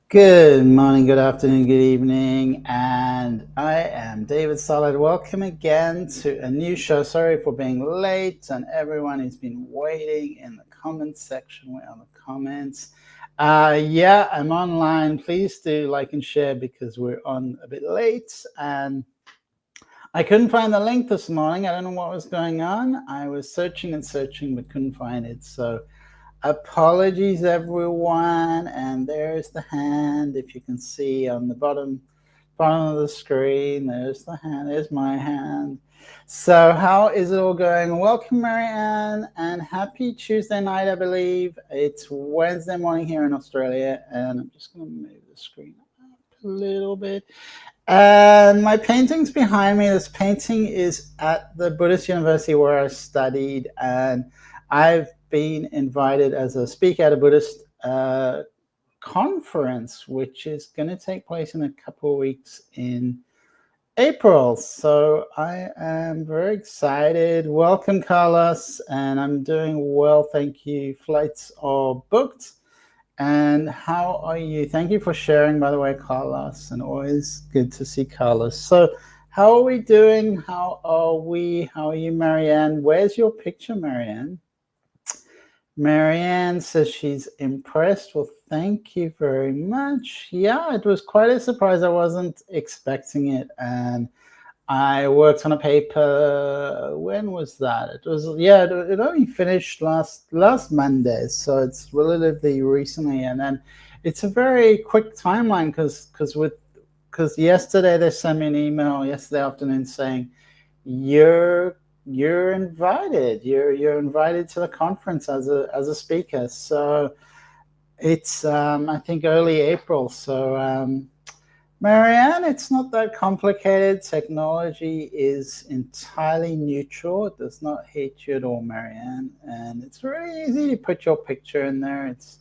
Good morning, good afternoon, good evening, and I am David Starlyte. Welcome again to a new show. Sorry for being late, and everyone who's been waiting in the comments section. Where are the comments? Yeah, I'm online. Please do like and share because we're on a bit late, and I couldn't find the link this morning. I don't know what was going on. I was searching and searching, but couldn't find it. So apologies, everyone. And there's the hand. If you can see on the bottom of the screen, there's the hand. There's my hand. So how is it all going? Welcome, Marianne, and happy Tuesday night, I believe. It's Wednesday morning here in Australia, and I'm just going to move the screen up a little bit. And my painting's behind me. This painting is at the Buddhist university where I studied, and I've been invited as a speaker at a Buddhist conference, which is going to take place in a couple of weeks in April. So I am very excited. Welcome, Carlos, and I'm doing well, thank you. Flights are booked. And how are you? Thank you for sharing, by the way, Carlos, and always good to see Carlos. So how are we doing? How are we? How are you, Marianne? Where's your picture, Marianne? Marianne says she's impressed. Well, thank you very much. Yeah, it was quite a surprise. I wasn't expecting it. And I worked on a paper. When was that? It was, yeah, it only finished last Monday, so it's relatively recently. And then it's a very quick timeline because yesterday they sent me an email yesterday afternoon saying you're invited. You're invited to the conference as a speaker. So it's I think early April. So Marianne, it's not that complicated. Technology is entirely neutral. It does not hate you at all, Marianne. And it's really easy to put your picture in there. It's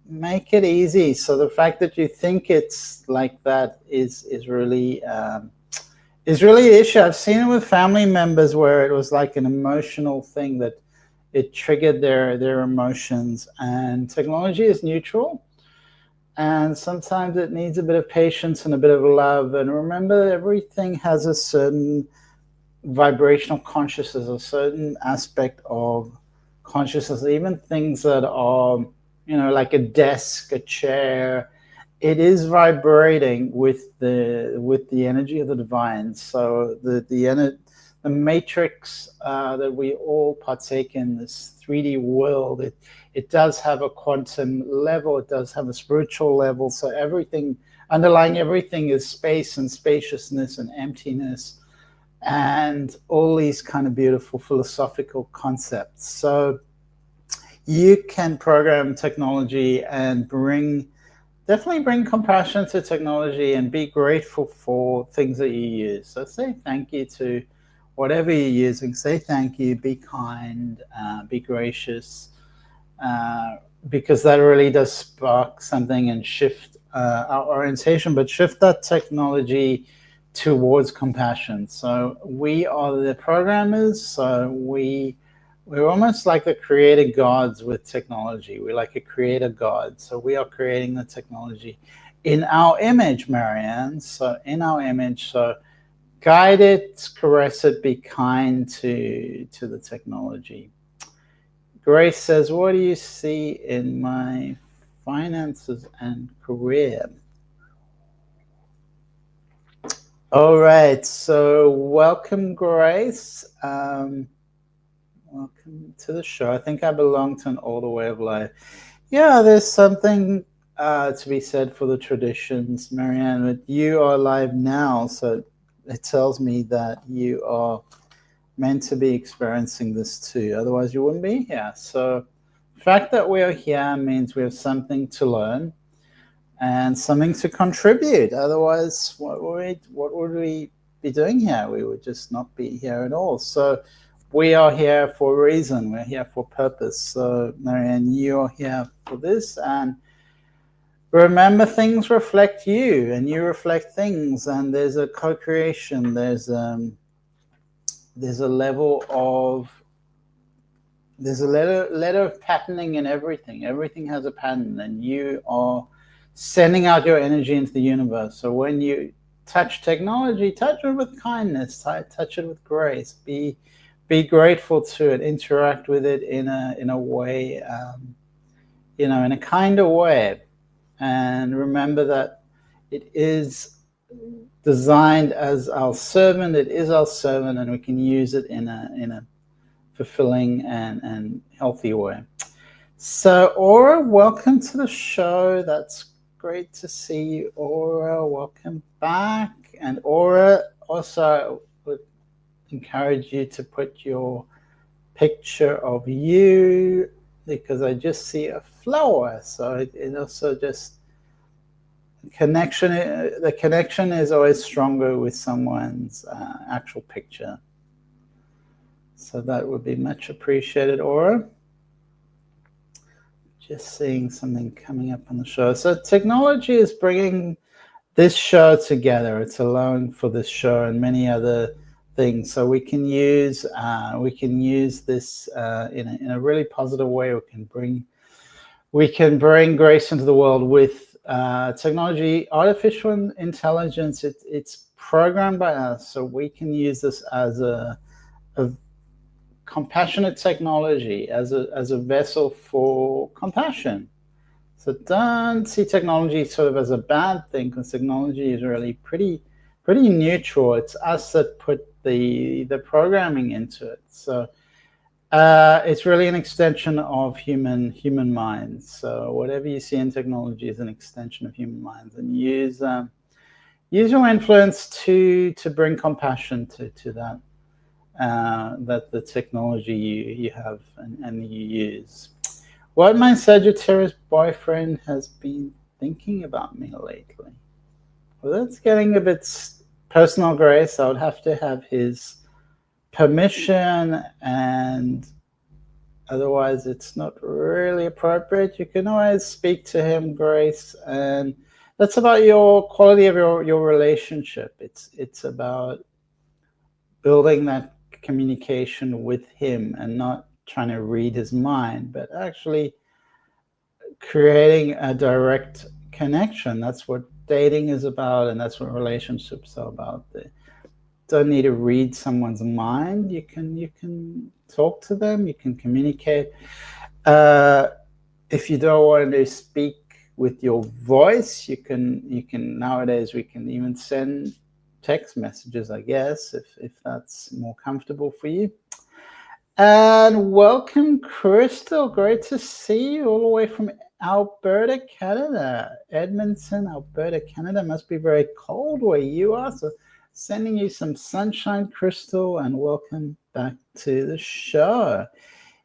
make it easy. So the fact that you think it's like that is really the issue. I've seen it with family members where it was like an emotional thing that it triggered their emotions. And technology is neutral. And sometimes it needs a bit of patience and a bit of love. And remember that everything has a certain vibrational consciousness, a certain aspect of consciousness, even things that are, like a desk, a chair, it is vibrating with the energy of the divine. So the matrix that we all partake in, this 3D world, it does have a quantum level, it does have a spiritual level. So underlying everything is space and spaciousness and emptiness and all these kind of beautiful philosophical concepts. So you can program technology and definitely bring compassion to technology and be grateful for things that you use. So say thank you to whatever you're using. Say thank you, be kind, be gracious, because that really does spark something and shift our orientation, but shift that technology towards compassion. So we are the programmers, so we're almost like the creator gods with technology. We're like a creator god. So we are creating the technology in our image, Marianne. So in our image. So guide it, caress it, be kind to the technology. Grace says, what do you see in my finances and career? All right. So welcome, Grace. Welcome to the show. I think I belong to an older way of life. Yeah, there's something to be said for the traditions, Marianne, but you are alive now, so it tells me that you are meant to be experiencing this too. Otherwise, you wouldn't be here. So the fact that we are here means we have something to learn and something to contribute. Otherwise, what would we be doing here? We would just not be here at all. So we are here for a reason. We're here for purpose. So, Marianne, you are here for this. And remember, things reflect you, and you reflect things. And there's a co-creation. There's a level of letter of patterning in everything. Everything has a pattern, and you are sending out your energy into the universe. So when you touch technology, touch it with kindness, touch it with grace, be grateful to it, interact with it in a way, in a kinder way, and remember that it is designed as our servant. It is our servant, and we can use it in a fulfilling and healthy way. So, Aura, welcome to the show. That's great to see you, Aura. Welcome back. And Aura, also would encourage you to put your picture of you, because I just see a flower. So it also just the connection is always stronger with someone's actual picture. So that would be much appreciated, Aura. Just seeing something coming up on the show. So technology is bringing this show together. It's allowing for this show and many other things. So we can use this in a really positive way. We can bring grace into the world with technology. Artificial intelligence, it's programmed by us, so we can use this as a compassionate technology, as a vessel for compassion. So don't see technology sort of as a bad thing, because technology is really pretty neutral. It's us that put the programming into it. So it's really an extension of human minds. So whatever you see in technology is an extension of human minds, and use your influence to bring compassion to that. That the technology you have and you use. What my Sagittarius boyfriend has been thinking about me lately? Well, that's getting a bit personal, Grace. I would have to have his permission, and otherwise it's not really appropriate. You can always speak to him, Grace, and that's about your quality of your relationship. It's about building that communication with him and not trying to read his mind, but actually creating a direct connection. That's what dating is about, and that's what relationships are about. They don't need to read someone's mind. You can talk to them, you can communicate. If you don't want to speak with your voice, you can nowadays we can even send text messages, I guess, if that's more comfortable for you. And welcome, Crystal. Great to see you all the way from Alberta, Canada. Edmonton, Alberta, Canada. Must be very cold where you are. So sending you some sunshine, Crystal, and welcome back to the show.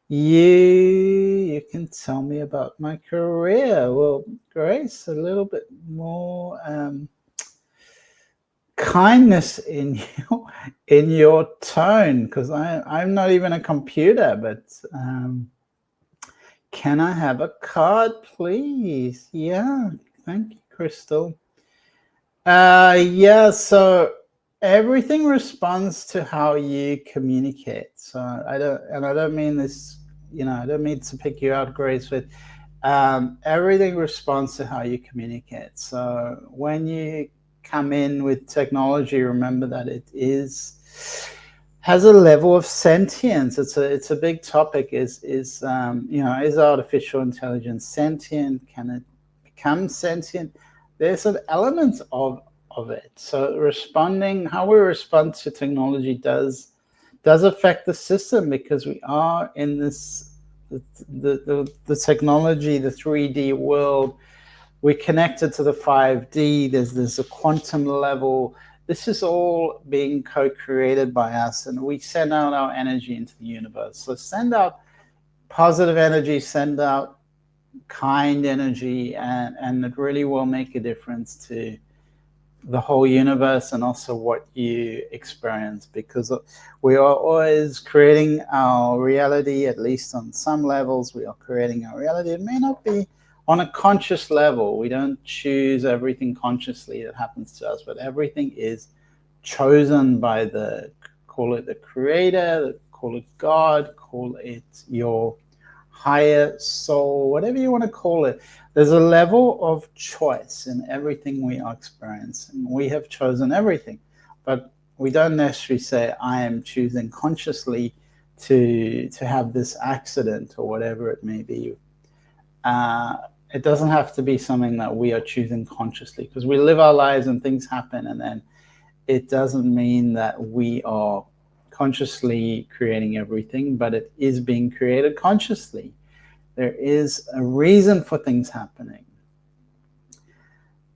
You can tell me about my career. Well, Grace, a little bit more kindness in your tone, because I'm not even a computer, but can I have a card, please? Yeah, thank you, Crystal. Yeah, so everything responds to how you communicate. So I don't mean this, I don't mean to pick you out, Grace, but everything responds to how you communicate. So when you come in with technology, remember that it has a level of sentience. It's a big topic. Is artificial intelligence sentient? Can it become sentient? There's an element of it. So how we respond to technology does affect the system, because we are in this the technology, the 3D world. We're connected to the 5D. There's a quantum level. This is all being co-created by us, and we send out our energy into the universe. So send out positive energy, send out kind energy, and it really will make a difference to the whole universe and also what you experience, because we are always creating our reality. At least on some levels, we are creating our reality. It may not be on a conscious level. We don't choose everything consciously that happens to us, but everything is chosen by call it the creator, call it God, call it your higher soul, whatever you want to call it. There's a level of choice in everything we are experiencing. We have chosen everything, but we don't necessarily say, I am choosing consciously to have this accident or whatever it may be. It doesn't have to be something that we are choosing consciously, because we live our lives and things happen, and then it doesn't mean that we are consciously creating everything, but it is being created consciously. There is a reason for things happening.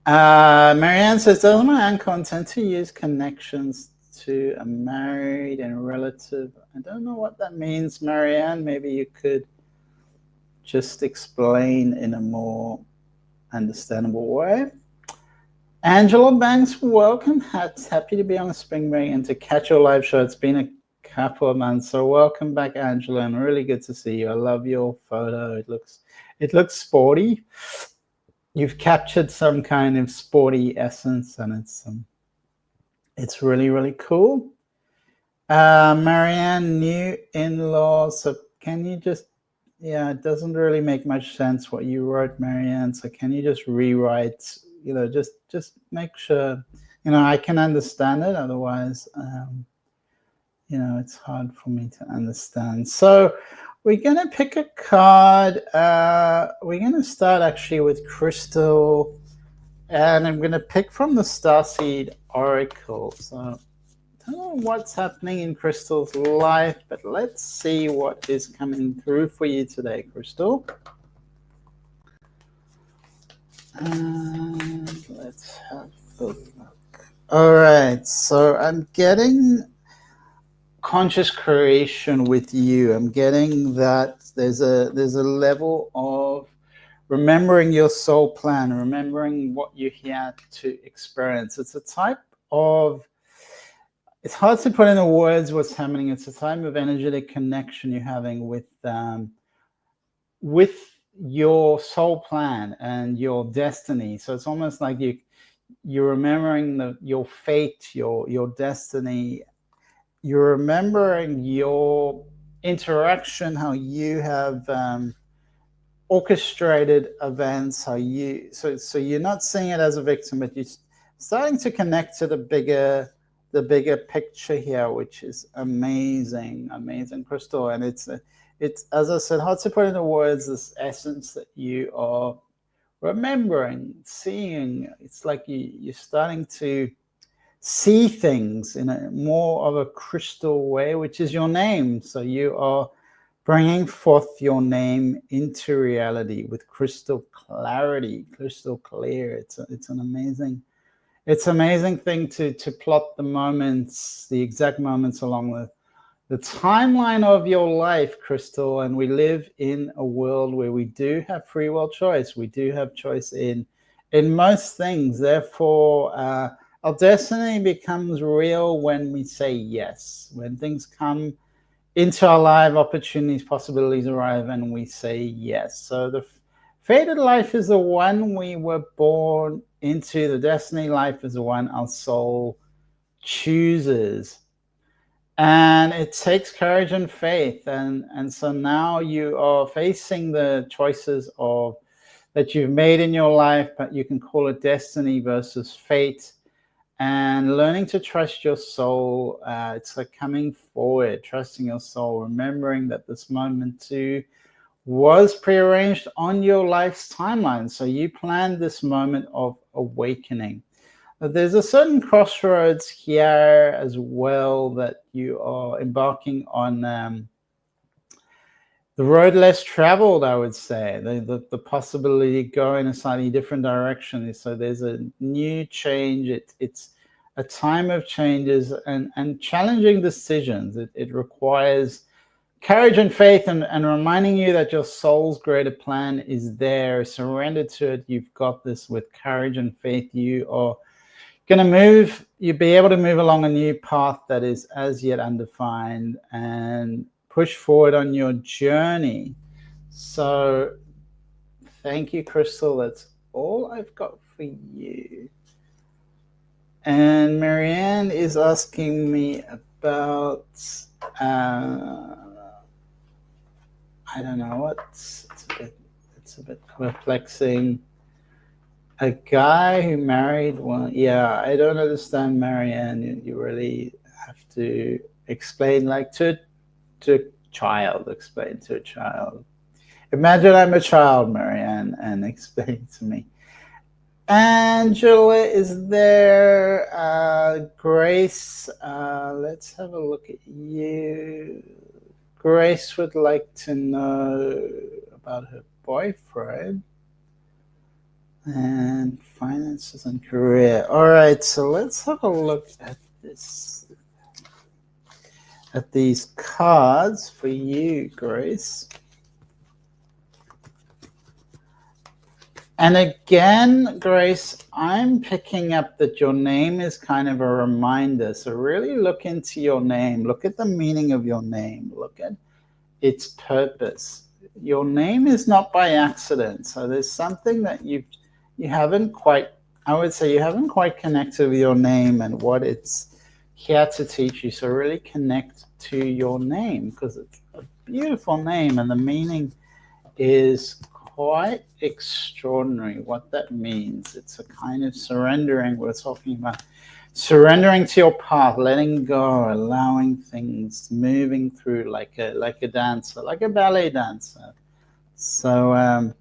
Marianne says, does my uncle intend to use connections to a married and relative? I don't know what that means, Marianne. Maybe you could just explain in a more understandable way. Angela Banks, welcome. Happy to be on the spring break and to catch your live show. It's been a couple of months, so welcome back, Angela, and really good to see you. I love your photo. It looks sporty. You've captured some kind of sporty essence, and it's really, really cool. Marianne, new in-laws. So can you just, yeah, it doesn't really make much sense what you wrote, Marianne. So can you just rewrite? You know, just make sure, you know, I can understand it. Otherwise, you know, it's hard for me to understand. So we're going to pick a card. We're going to start actually with Crystal, and I'm going to pick from the Starseed Oracle. So I don't know what's happening in Crystal's life, but let's see what is coming through for you today, Crystal. And let's have a look. All right, so I'm getting conscious creation with you. I'm getting that there's a level of remembering your soul plan, remembering what you're here to experience. It's a type of, it's hard to put into words what's happening. It's a type of energetic connection you're having with your soul plan and your destiny. So it's almost like you're remembering your fate, your destiny. You're remembering your interaction, how you have orchestrated events, how you so you're not seeing it as a victim, but you're starting to connect to the bigger picture here, which is amazing, Crystal. And it's as I said, hard to put into words, this essence that you are remembering, seeing. It's like you're starting to see things in a more of a crystal way, which is your name. So you are bringing forth your name into reality with crystal clarity, crystal clear. It's an amazing thing to plot the moments, the exact moments along the timeline of your life, Crystal. And we live in a world where we do have free will choice. We do have choice in most things. Therefore, our destiny becomes real when we say yes. When things come into our life, opportunities, possibilities arrive, and we say yes. So the fated life is the one we were born into. The destiny life is the one our soul chooses. And it takes courage and faith. And so now you are facing the choices that you've made in your life, but you can call it destiny versus fate. And learning to trust your soul. It's like coming forward, trusting your soul, remembering that this moment too was prearranged on your life's timeline. So you planned this moment of awakening. There's a certain crossroads here as well that you are embarking on, the road less traveled, I would say, the possibility to go in a slightly different direction. So there's a new change. It's a time of changes and challenging decisions. It requires courage and faith, and reminding you that your soul's greater plan is there. Surrender to it. You've got this. With courage and faith, you are going to move. You'll be able to move along a new path that is as yet undefined and push forward on your journey. So thank you, Crystal. That's all I've got for you. And Marianne is asking me about I don't know. It's a bit perplexing. A guy who married one. Yeah, I don't understand, Marianne. You really have to explain, like to a child. Explain to a child. Imagine I'm a child, Marianne, and explain to me. Angela is there. Grace, let's have a look at you. Grace would like to know about her boyfriend and finances and career. All right, so let's have a look at this, at these cards for you, Grace. And again, Grace, I'm picking up that your name is kind of a reminder. So really look into your name. Look at the meaning of your name. Look at its purpose. Your name is not by accident. So there's something that you haven't quite, I would say you haven't quite connected with your name and what it's here to teach you. So really connect to your name, because it's a beautiful name and the meaning is quite extraordinary. What that means, it's a kind of surrendering. We're talking about surrendering to your path, letting go, allowing things, moving through like a dancer, like a ballet dancer. So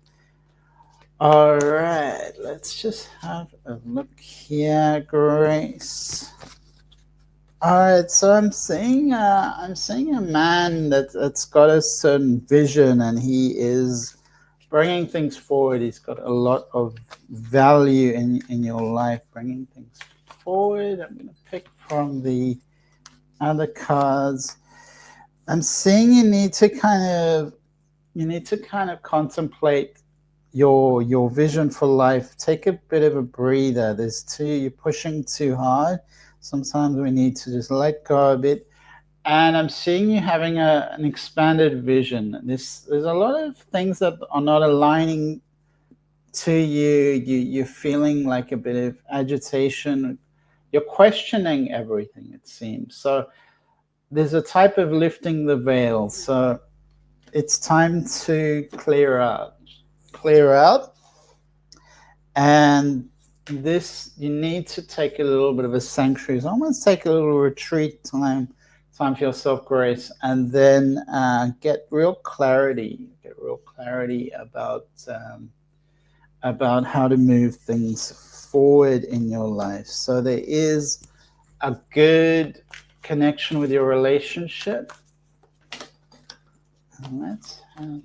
all right, let's just have a look here, Grace. All right, so I'm seeing a man that's got a certain vision, and he is bringing things forward. He's got a lot of value in your life, bringing things forward. I'm going to pick from the other cards. I'm seeing you need to kind of contemplate your vision for life. Take a bit of a breather. You're pushing too hard. Sometimes we need to just let go a bit. And I'm seeing you having an expanded vision. There's a lot of things that are not aligning to you. You're feeling like a bit of agitation. You're questioning everything, it seems. So there's a type of lifting the veil. So it's time to clear out. And this, you need to take a little bit of a sanctuary. So almost take a little retreat time for yourself, Grace, and then get real clarity about how to move things forward in your life. So there is a good connection with your relationship. Let's have a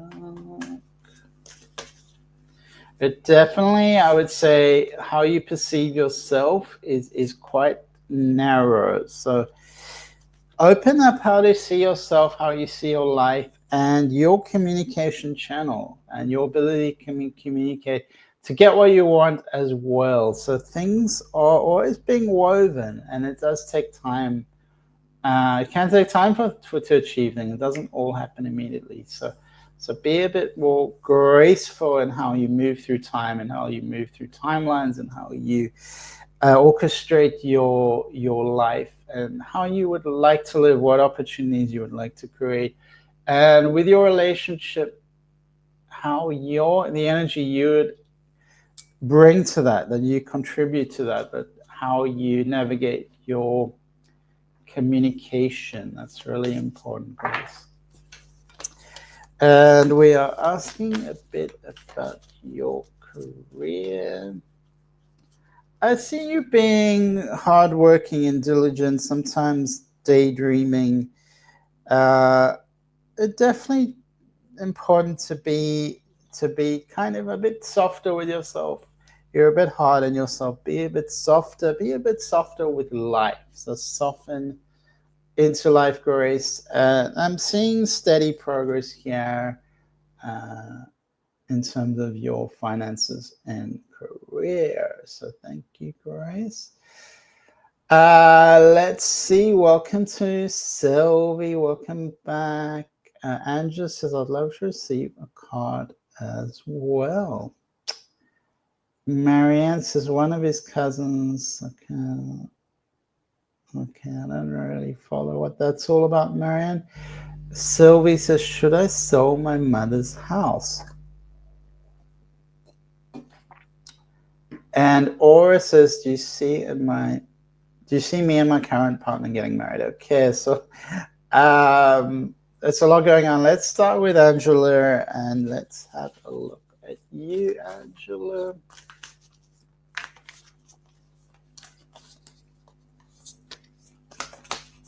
look. But definitely, I would say how you perceive yourself is quite narrow. So open up how to see yourself, how you see your life, and your communication channel, and your ability to communicate to get what you want as well. So things are always being woven, and it does take time. It can take time to achieve things. It doesn't all happen immediately. So be a bit more graceful in how you move through time and how you move through timelines and how you orchestrate your life and how you would like to live, what opportunities you would like to create. And with your relationship, how the energy you would bring to that you contribute to that, but how you navigate your communication. That's really important, Grace. And we are asking a bit about your career. I see you being hardworking and diligent, sometimes daydreaming. It's definitely important to be kind of a bit softer with yourself. You're a bit hard on yourself. Be a bit softer. Be a bit softer with life. So soften into life, Grace. I'm seeing steady progress here in terms of your finances and career. So thank you, Grace. Let's see. Welcome to Sylvie. Welcome back. Angela says, I'd love to receive a card as well. Marianne says, one of his cousins. Okay. Okay, I don't really follow what that's all about, Marianne. Sylvie says, should I sell my mother's house? And Aura says, do you see me and my current partner getting married? Okay, so there's a lot going on. Let's start with Angela, and let's have a look at you, Angela.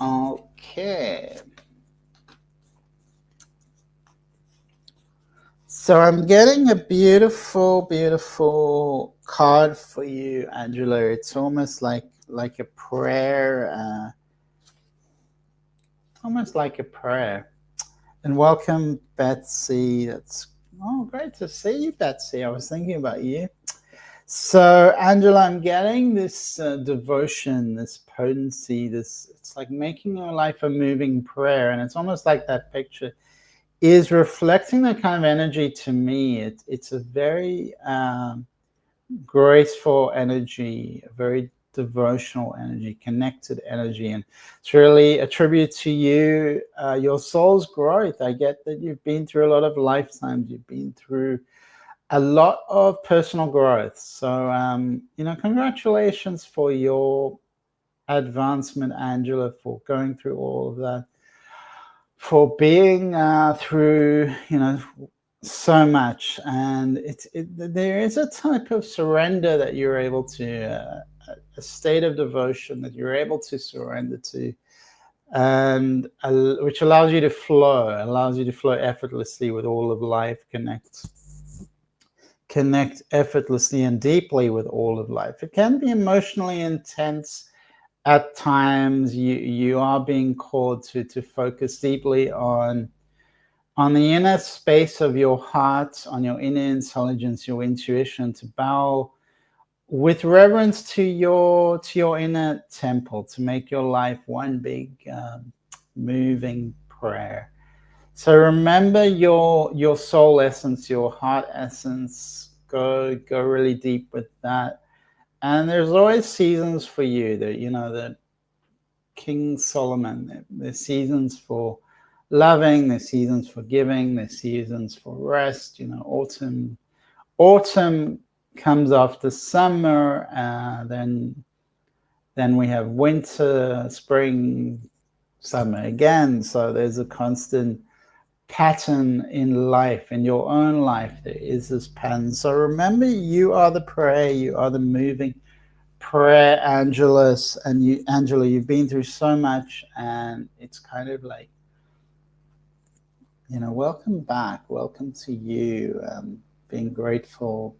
Okay. So I'm getting a beautiful, beautiful card for you, Angela. It's almost like a prayer, almost like a prayer. And welcome, Betsy. That's great to see you, Betsy. I was thinking about you. So, Angela, I'm getting this devotion, this potency, it's like making your life a moving prayer. And it's almost like that picture is reflecting that kind of energy to me. It's a very graceful energy, a very devotional energy, connected energy. And it's really a tribute to you, your soul's growth. I get that you've been through a lot of lifetimes. You've been through a lot of personal growth. So, congratulations for your advancement, Angela, for going through all of that, for being through, so much. And there is a type of surrender that you're able to, a state of devotion that you're able to surrender to, and which allows you to flow effortlessly with all of life, connect effortlessly and deeply with all of life. It can be emotionally intense at times. You are being called to focus deeply on the inner space of your heart, on your inner intelligence, your intuition, to bow with reverence to your inner temple, to make your life one big moving prayer. So remember your soul essence, your heart essence. Go really deep with that. And there's always seasons for you. The King Solomon. There's seasons for loving. There's seasons for giving. There's seasons for rest. Autumn comes after summer. Then we have winter, spring, summer again. So there's a constant pattern in life, in your own life. There is this pattern. So remember, you are the prayer, you are the moving prayer, Angela, you've been through so much, and it's kind of like, welcome back, welcome to you. Being grateful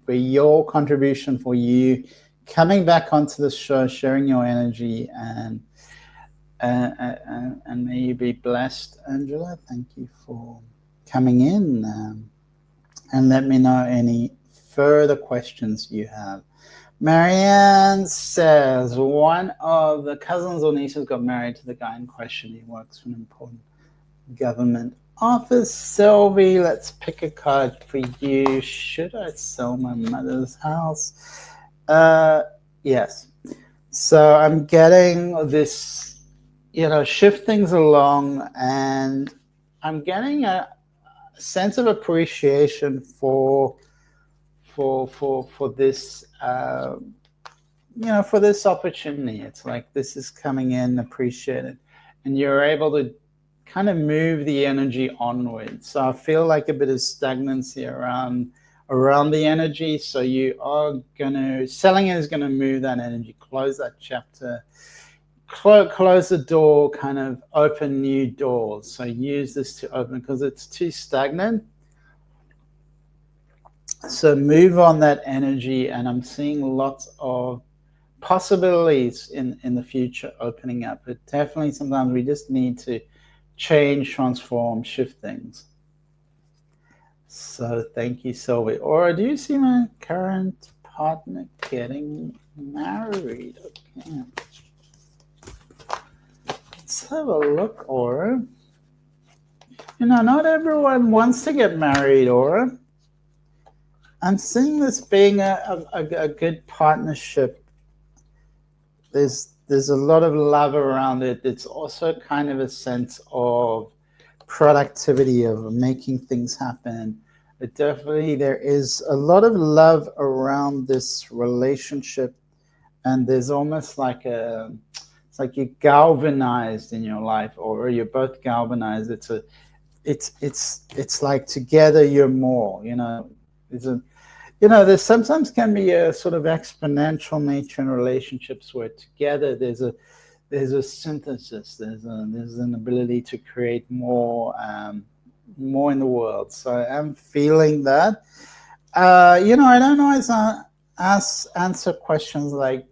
for your contribution, for you coming back onto the show, sharing your energy, and may you be blessed, Angela. Thank you for coming in, and let me know any further questions you have. Marianne says, one of the cousins or nieces got married to the guy in question. He works for an important government office. Sylvie, let's pick a card for you. Should I sell my mother's house? Yes. So I'm getting this, shift things along, and I'm getting a sense of appreciation for this, for this opportunity. It's like this is coming in, appreciated, and you're able to kind of move the energy onward. So I feel like a bit of stagnancy around the energy. So selling is gonna move that energy, close that chapter, close the door, kind of open new doors. So use this to open, because it's too stagnant. So move on that energy, and I'm seeing lots of possibilities in the future opening up. But definitely sometimes we just need to change, transform, shift things. So thank you, Sylvie. Or do you see my current partner getting married? Okay. Let's have a look, Aura. Not everyone wants to get married, Aura. I'm seeing this being a good partnership. There's there's a lot of love around it. It's also kind of a sense of productivity, of making things happen. But definitely there is a lot of love around this relationship, and there's almost like it's like you're galvanized in your life, or you're both galvanized. It's like together you're more, there sometimes can be a sort of exponential nature in relationships where together there's a synthesis, there's an ability to create more in the world. So I'm feeling that. I don't always answer questions like,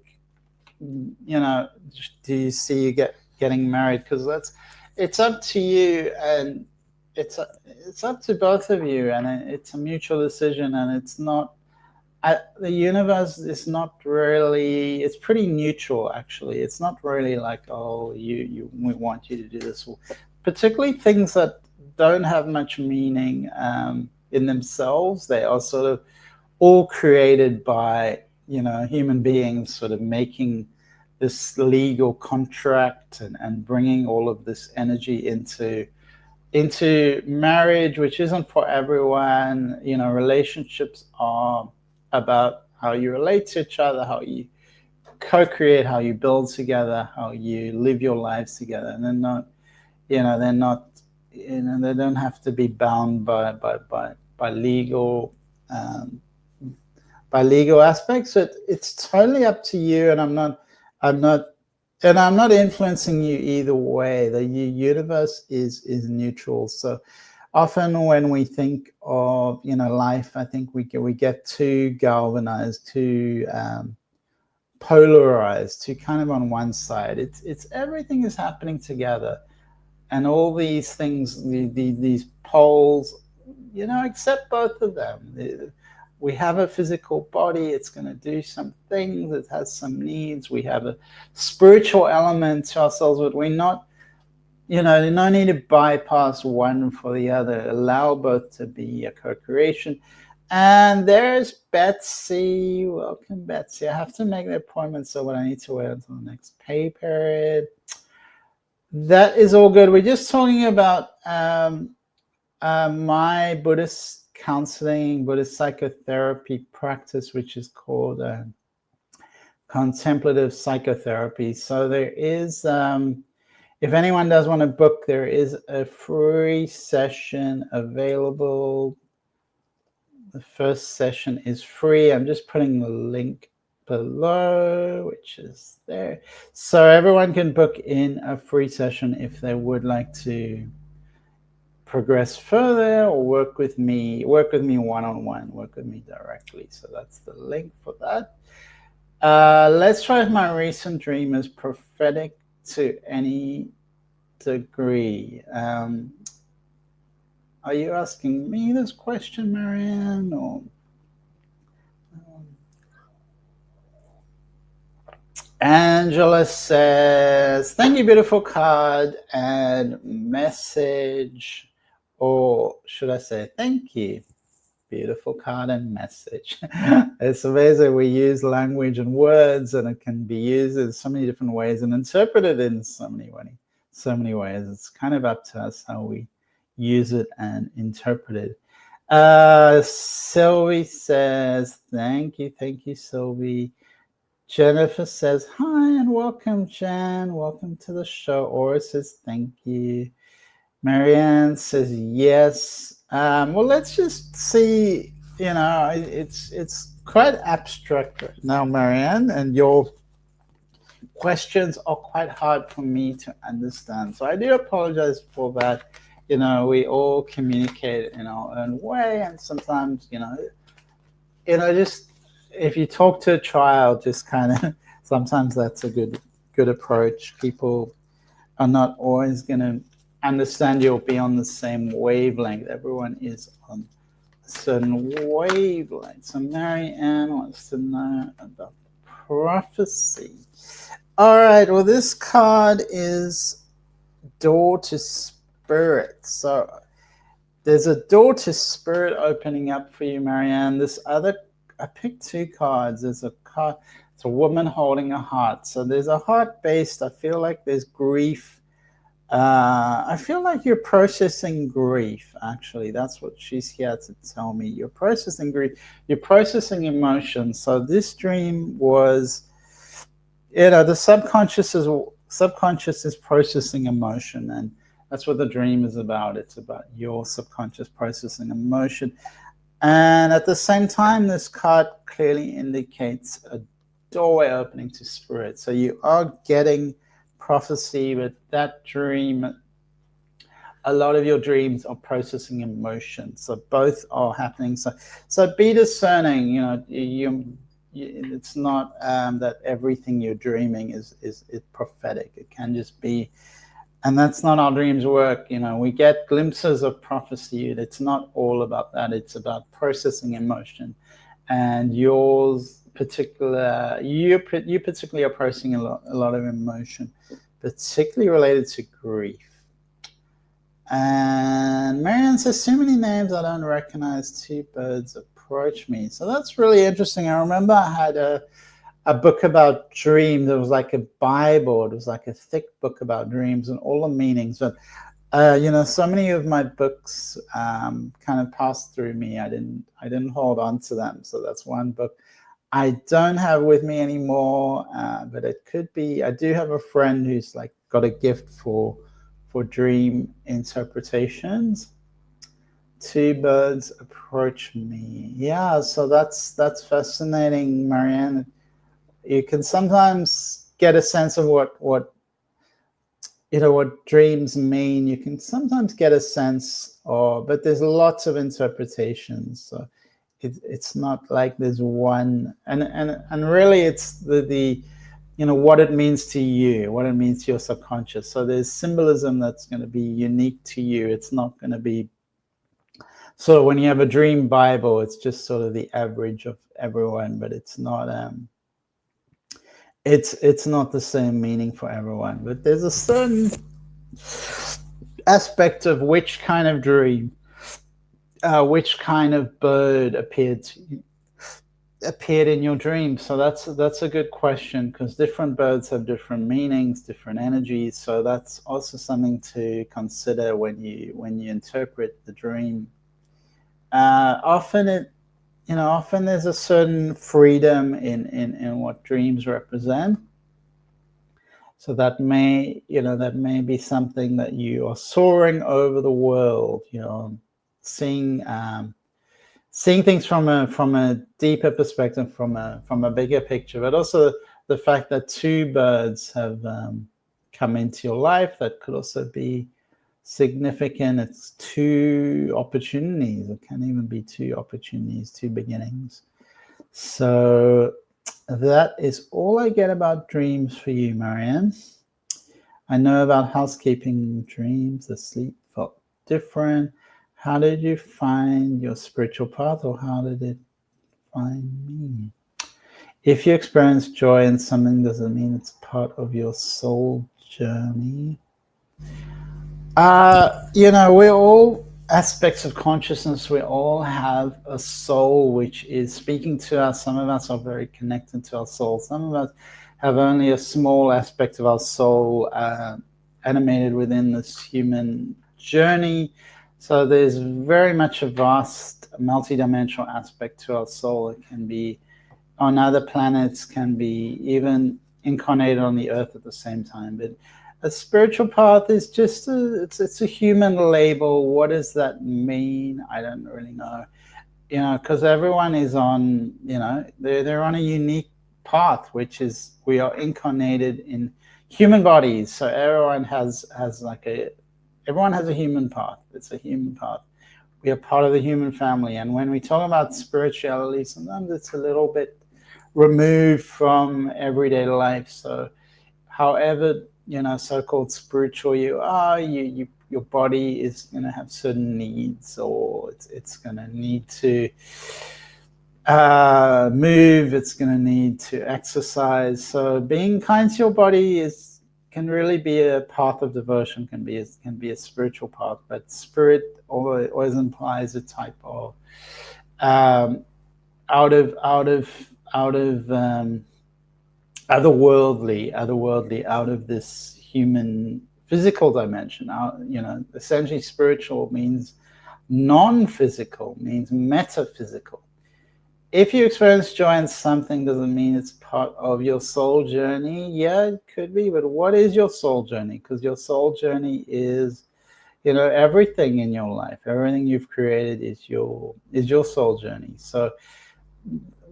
do you see you getting married? Because it's up to you, and it's up to both of you, and it's a mutual decision, and it's not. The universe is not really. It's pretty neutral, actually. It's not really like, oh, we want you to do this, particularly things that don't have much meaning in themselves. They are sort of all created by human beings, sort of making this legal contract and bringing all of this energy into marriage, which isn't for everyone. Relationships are about how you relate to each other, how you co-create, how you build together, how you live your lives together, and they don't have to be bound by legal aspects. So it's totally up to you, and I'm not influencing you either way. The universe is neutral. So often when we think of life, I think we get too galvanized, too polarized, too kind of on one side. It's everything is happening together, and all these things, these poles, accept both of them. We have a physical body, it's going to do some things, it has some needs. We have a spiritual element to ourselves, but we're not, no need to bypass one for the other. Allow both to be a co-creation. And there's Betsy. Welcome, Betsy. I have to make the appointment, so what I need to wait until the next pay period. That is all good. We're just talking about my Buddhist counseling, Buddhist psychotherapy practice, which is called contemplative psychotherapy. So there is, if anyone does want to book, there is a free session available. The first session is free. I'm just putting the link below, which is there. So everyone can book in a free session if they would like to progress further or work with me one-on-one, work with me directly. So that's the link for that. Let's try if my recent dream is prophetic to any degree. Are you asking me this question, Marianne, or Angela says, thank you, beautiful card and message. Or should I say, thank you, beautiful card and message. It's amazing. We use language and words, and it can be used in so many different ways and interpreted in so many ways. It's kind of up to us how we use it and interpret it. Sylvie says, thank you, Sylvie. Jennifer says, hi and welcome, Jan. Welcome to the show. Aura says, thank you. Marianne says, yes. Well, let's just see, it's quite abstract right now, Marianne, and your questions are quite hard for me to understand. So I do apologize for that. We all communicate in our own way, and sometimes, just if you talk to a child, just kind of, sometimes that's a good approach. People are not always going to understand you or be on the same wavelength. Everyone is on a certain wavelength. So Marianne wants to know about prophecy. All right, well, this card is door to spirit. So there's a door to spirit opening up for you, Marianne. I picked two cards. There's a card. It's a woman holding a heart. So there's a heart-based, I feel like there's grief. I feel like you're processing grief, actually. That's what she's here to tell me. You're processing grief. You're processing emotion. So this dream was, the subconscious is processing emotion, and that's what the dream is about. It's about your subconscious processing emotion. And at the same time, this card clearly indicates a doorway opening to spirit. So you are getting prophecy with that dream. A lot of your dreams are processing emotion. So both are happening. So be discerning. It's not that everything you're dreaming is prophetic. It can just be. And that's not how dreams work. We get glimpses of prophecy. It's not all about that. It's about processing emotion. And you particularly are processing a lot of emotion, particularly related to grief. And Marianne says, too many names I don't recognize, two birds approach me. So that's really interesting. I remember I had a book about dreams. It was like a Bible. It was like a thick book about dreams and all the meanings. But so many of my books kind of passed through me. I didn't hold on to them. So that's one book I don't have with me anymore. But it could be. I do have a friend who's like got a gift for dream interpretations. Two birds approach me. Yeah, so that's fascinating, Marianne. You can sometimes get a sense of what dreams mean. You can sometimes get a sense of, but there's lots of interpretations. So it's not like there's one, and really it's the what it means to you, what it means to your subconscious. So there's symbolism that's going to be unique to you. It's not going to be, so when you have a dream Bible, it's just sort of the average of everyone, but it's not it's not the same meaning for everyone. But there's a certain aspect of which kind of dream, which kind of bird appeared in your dream. So that's a good question, because different birds have different meanings, different energies. So that's also something to consider when you interpret the dream. Often there's a certain freedom in what dreams represent. So that may be something that you are soaring over the world, seeing things from a deeper perspective, from a bigger picture. But also the fact that two birds have come into your life, that could also be significant. It's two opportunities. It can even be two opportunities, two beginnings. So that is all I get about dreams for you, Marianne. I know about housekeeping dreams. The sleep felt different. How did you find your spiritual path, or how did it find me? If you experience joy in something, does it mean it's part of your soul journey? We're all aspects of consciousness. We all have a soul which is speaking to us. Some of us are very connected to our soul. Some of us have only a small aspect of our soul animated within this human journey. So there's very much a vast multidimensional aspect to our soul. It can be on other planets, can be even incarnated on the earth at the same time. But a spiritual path is just it's a human label. What does that mean? I don't really know. Because everyone is on, they're on a unique path, which is we are incarnated in human bodies. So everyone has a human path. It's a human path. We are part of the human family. And when we talk about spirituality, sometimes it's a little bit removed from everyday life. So however, so-called spiritual you are, your body is going to have certain needs, or it's going to need to move, it's going to need to exercise. So being kind to your body can really be a path of devotion, can be a spiritual path. But spirit always implies a type of out of otherworldly, out of this human physical dimension. Essentially spiritual means non-physical, means metaphysical. If you experience joy in something, doesn't mean it's part of your soul journey. Yeah, it could be, but what is your soul journey? Because your soul journey is, everything in your life, everything you've created is your soul journey. So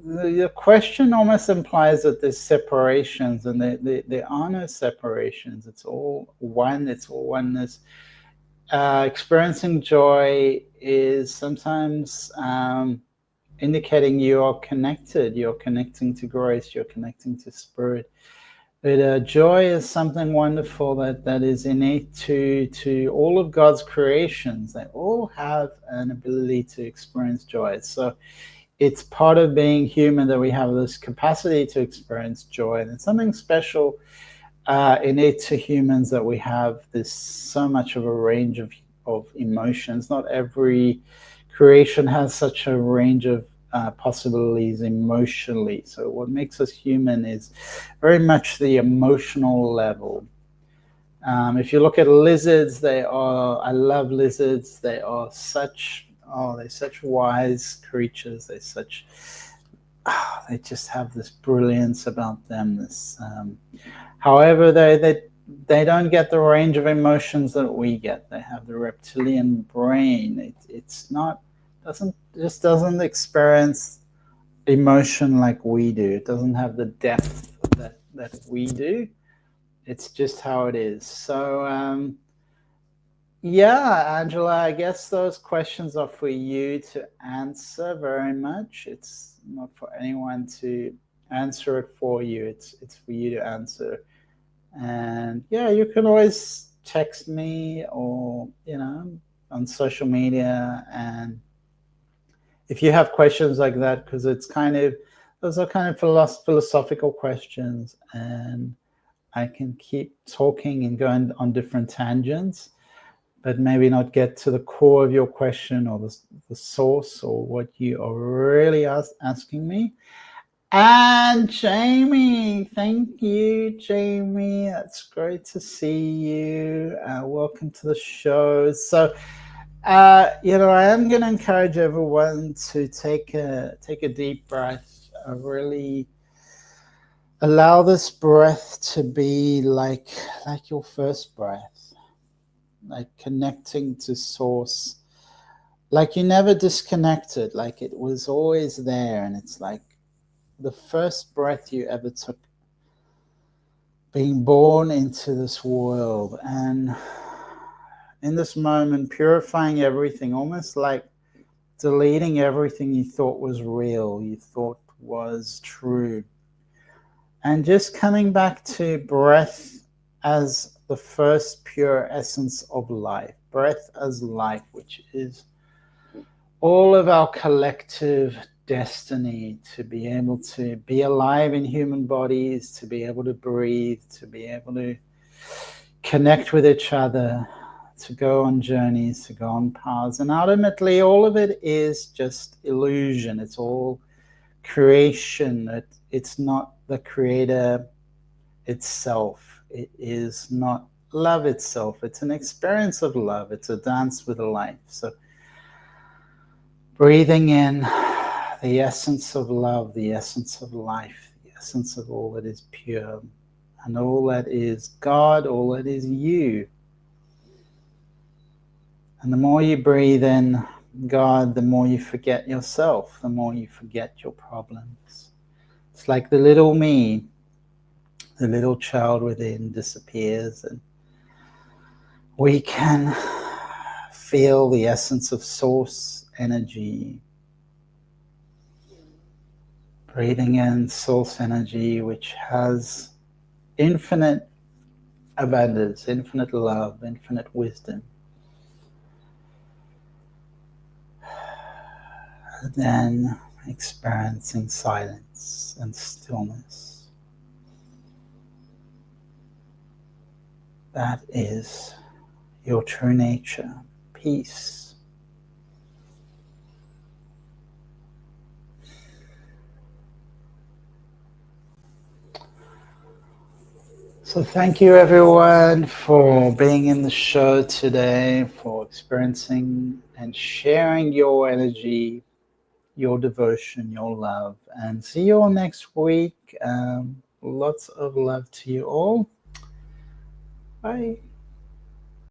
the question almost implies that there's separations, and there are no separations. It's all one. It's all oneness. Experiencing joy is sometimes indicating you are connected. You're connecting to grace. You're connecting to spirit. But joy is something wonderful that is innate to all of God's creations. They all have an ability to experience joy. So it's part of being human that we have this capacity to experience joy, and it's something special innate to humans that we have this so much of a range of emotions. Not every creation has such a range of possibilities emotionally. So what makes us human is very much the emotional level. If you look at lizards, I love lizards. They're such wise creatures. They just have this brilliance about them. However, they don't get the range of emotions that we get. They have the reptilian brain. It doesn't experience emotion like we do. It doesn't have the depth that we do. It's just how it is. So yeah, Angela, I guess those questions are for you to answer very much. It's not for anyone to answer it for you. It's for you to answer. And yeah, you can always text me or, on social media. And if you have questions like that, because those are kind of philosophical questions, and I can keep talking and going on different tangents, but maybe not get to the core of your question or the source or what you are really asking me. And Jamie, thank you, Jamie. It's great to see you. Welcome to the show. So, I am going to encourage everyone to take a deep breath. Really allow this breath to be like your first breath, like connecting to source, like you never disconnected, like it was always there, and it's like the first breath you ever took, being born into this world, and in this moment purifying everything, almost like deleting everything you thought was real, you thought was true, and just coming back to breath as the first pure essence of life, breath as life, which is all of our collective destiny, to be able to be alive in human bodies, to be able to breathe, to be able to connect with each other, to go on journeys, to go on paths. And ultimately, all of it is just illusion. It's all creation. It's not the creator itself. It is not love itself. It's an experience of love. It's a dance with life. So breathing in the essence of love, the essence of life, the essence of all that is pure, and all that is God, all that is you. And the more you breathe in God, the more you forget yourself, the more you forget your problems. It's like the little me, the little child within disappears, and we can feel the essence of source energy. Breathing in source energy, which has infinite abundance, infinite love, infinite wisdom. And then experiencing silence and stillness. That is your true nature, peace. So thank you everyone for being in the show today, for experiencing and sharing your energy, your devotion, your love, and see you all next week. Lots of love to you all. Bye.